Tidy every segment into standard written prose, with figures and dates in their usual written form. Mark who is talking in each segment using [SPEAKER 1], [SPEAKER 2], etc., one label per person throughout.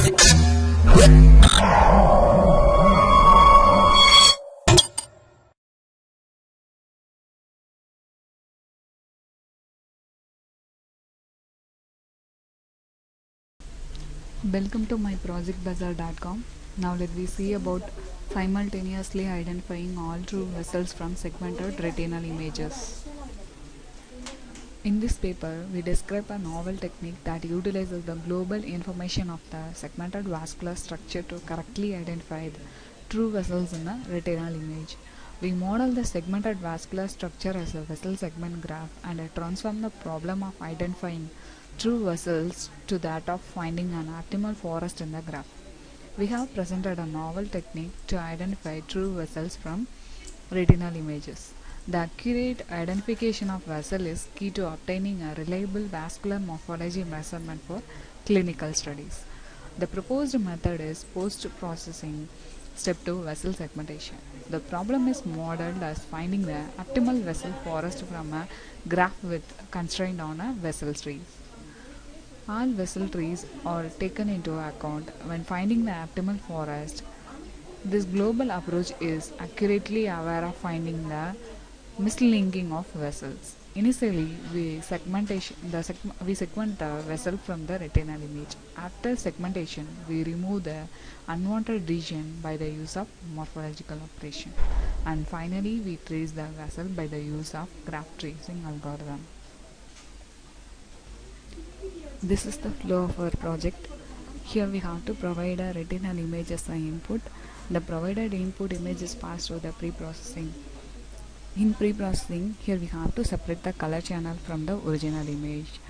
[SPEAKER 1] Welcome to my projectbazaar.com. Now let me see about simultaneously identifying all true vessels from segmented retinal images. In this paper, we describe a novel technique that utilizes the global information of the segmented vascular structure to correctly identify the true vessels in a retinal image. We model the segmented vascular structure as a vessel segment graph and transform the problem of identifying true vessels to that of finding an optimal forest in the graph. We have presented a novel technique to identify true vessels from retinal images. The accurate identification of vessel is key to obtaining a reliable vascular morphology measurement for clinical studies. The proposed method is post-processing step 2 vessel segmentation. The problem is modeled as finding the optimal vessel forest from a graph with constraint on a vessel tree. All vessel trees are taken into account when finding the optimal forest. This global approach is accurately aware of finding the mislinking of vessels. Initially, we segment the vessel from the retinal image. After segmentation, we remove the unwanted region by the use of morphological operation. And finally, we trace the vessel by the use of graph tracing algorithm. This is the flow of our project. Here we have to provide a retinal image as an input. The provided input image is passed through the pre-processing. In pre-processing, here we have to separate the color channel from the original image.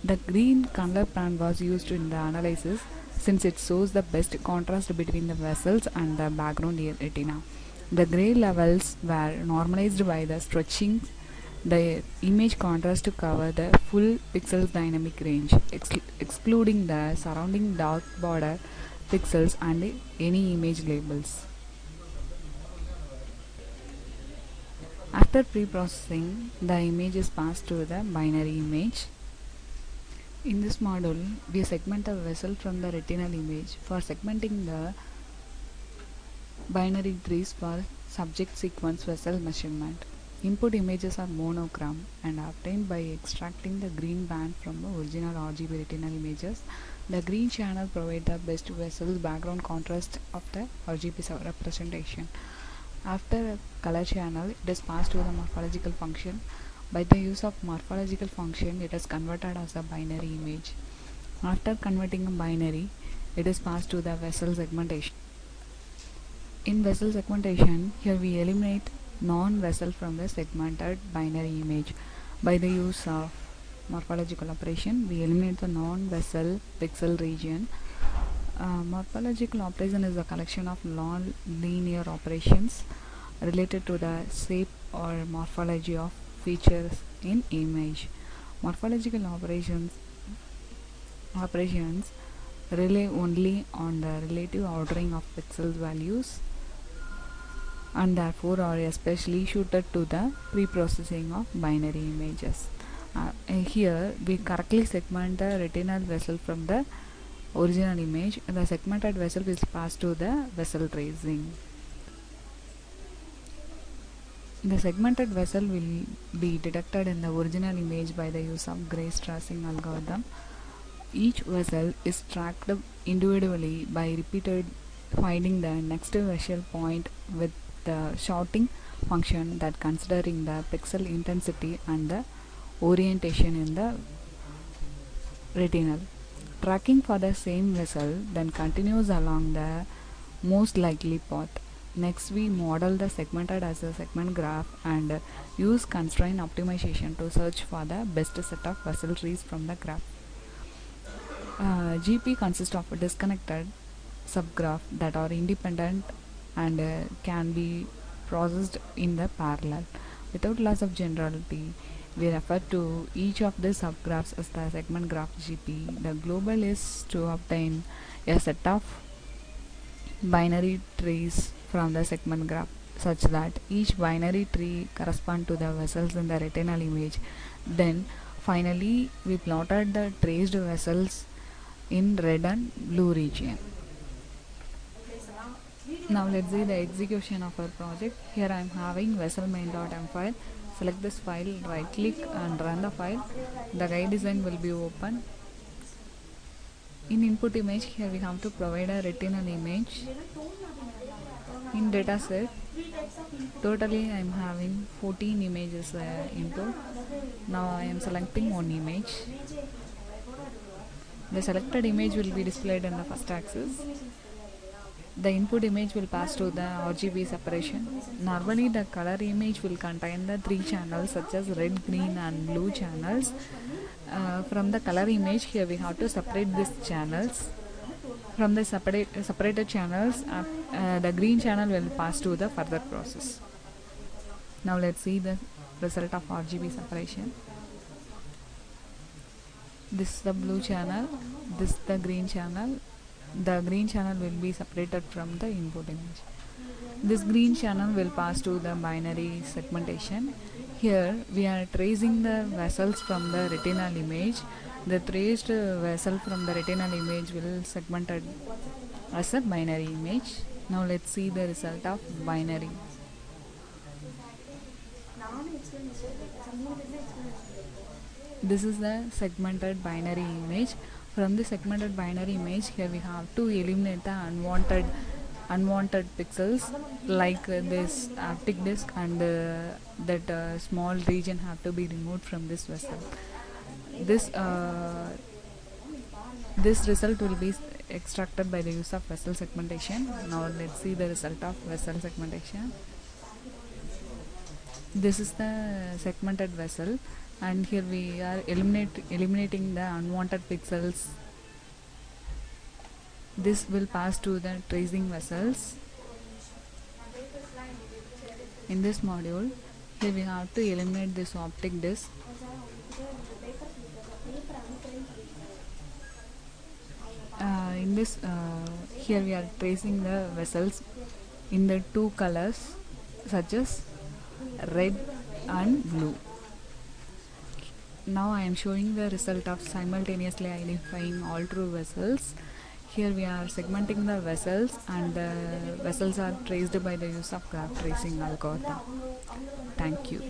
[SPEAKER 1] The green color band was used in the analysis since it shows the best contrast between the vessels and the background retina. The gray levels were normalized by the stretching the image contrast to cover the full pixels dynamic range, excluding the surrounding dark border pixels and any image labels. After pre-processing, the image is passed to the binary image. In this module, we segment the vessel from the retinal image for segmenting the binary trees for subject sequence vessel measurement. Input images are monochrome and are obtained by extracting the green band from the original RGB retinal images. The green channel provides the best vessel's background contrast of the RGB representation. After a color channel, it is passed to the morphological function. By the use of morphological function, it is converted as a binary image. After converting a binary, it is passed to the vessel segmentation. In vessel segmentation, here we eliminate non-vessel from the segmented binary image. By the use of morphological operation, we eliminate the non-vessel pixel region. Morphological operation is a collection of non-linear operations related to the shape or morphology of features in image. Morphological operations rely only on the relative ordering of pixel values and therefore are especially suited to the pre-processing of binary images. Here we correctly segment the retinal vessel from the original image. The segmented vessel is passed to the vessel tracing. The segmented vessel will be detected in the original image by the use of Grace tracing algorithm. Each vessel is tracked individually by repeated finding the next vessel point with the sorting function that considering the pixel intensity and the orientation in the retinal. Tracking for the same vessel then continues along the most likely path. Next, we model the segmented as a segment graph and use constraint optimization to search for the best set of vessel trees from the graph. GP consists of a disconnected subgraph that are independent and can be processed in the parallel. Without loss of generality, we refer to each of the subgraphs as the segment graph GP. The global is to obtain a set of binary trees from the segment graph such that each binary tree corresponds to the vessels in the retinal image. Then finally we plotted the traced vessels in red and blue region. Now let's see the execution of our project. Here I am having vessel main.m file. Select this file, right click and run the file. The guide design will be open. In input image, here we have to provide a retinal image. In dataset, totally I am having 14 images input. Now I am selecting one image. The selected image will be displayed in the first axis. The input image will pass to the RGB separation. Normally the color image will contain the 3 channels such as red, green and blue channels. From the color image, here we have to separate these channels. From the separated channels, the green channel will pass to the further process. Now let's see the result of RGB separation. This is the blue channel, this is the green channel. The green channel will be separated from the input image. This green channel will pass to the binary segmentation. Here we are tracing the vessels from the retinal image. The traced vessel from the retinal image will segmented as a binary image. Now let's see the result of binary. This is the segmented binary image. From the segmented binary image, here we have to eliminate the unwanted pixels like this haptic disk and that small region have to be removed from this vessel. This result will be extracted by the use of vessel segmentation. Now let's see the result of vessel segmentation. This is the segmented vessel, and here we are eliminating the unwanted pixels. This will pass to the tracing vessels. In this module, here we have to eliminate this optic disc. Here we are tracing the vessels in the 2 colors such as red and blue. Now I am showing the result of simultaneously identifying all true vessels. Here we are segmenting the vessels, and the vessels are traced by the use of graph tracing algorithm. Thank you.